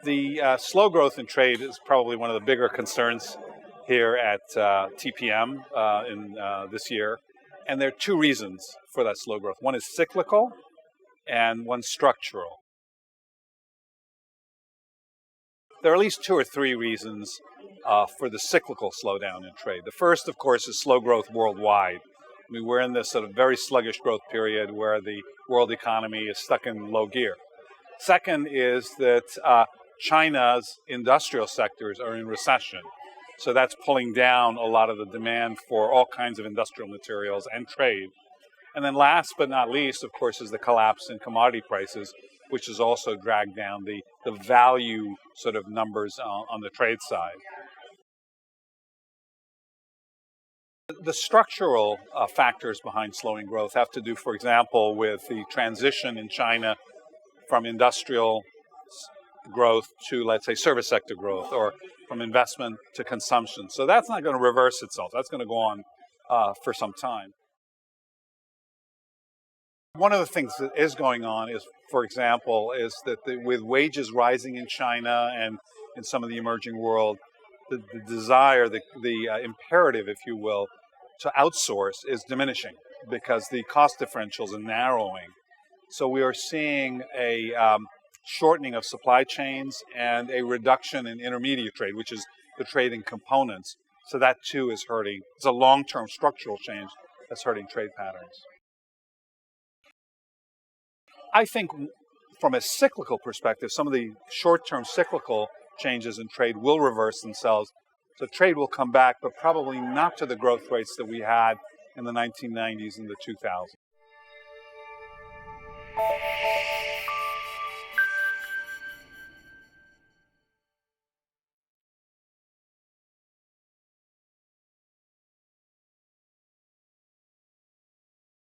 The slow growth in trade is probably one of the bigger concerns here at TPM in this year. And there are two reasons for that slow growth. One is cyclical and one structural. There are at least two or three reasons for the cyclical slowdown in trade. The first, of course, is slow growth worldwide. I mean, we're in this sort of very sluggish growth period where the world economy is stuck in low gear. Second is that China's industrial sectors are in recession. So that's pulling down a lot of the demand for all kinds of industrial materials and trade. And then last but not least, of course, is the collapse in commodity prices, which has also dragged down the value sort of numbers on the trade side. The structural factors behind slowing growth have to do, for example, with the transition in China from industrial growth to, let's say, service sector growth, or from investment to consumption. So that's not going to reverse itself. That's going to go on for some time. One of the things that is going on is, for example, is that with wages rising in China and in some of the emerging world, the desire, the imperative, if you will, to outsource is diminishing because the cost differentials are narrowing. So we are seeing a shortening of supply chains and a reduction in intermediate trade, which is the trade in components. So that too is hurting. It's a long-term structural change that's hurting trade patterns. I think from a cyclical perspective, some of the short-term cyclical changes in trade will reverse themselves. So trade will come back, but probably not to the growth rates that we had in the 1990s and the 2000s.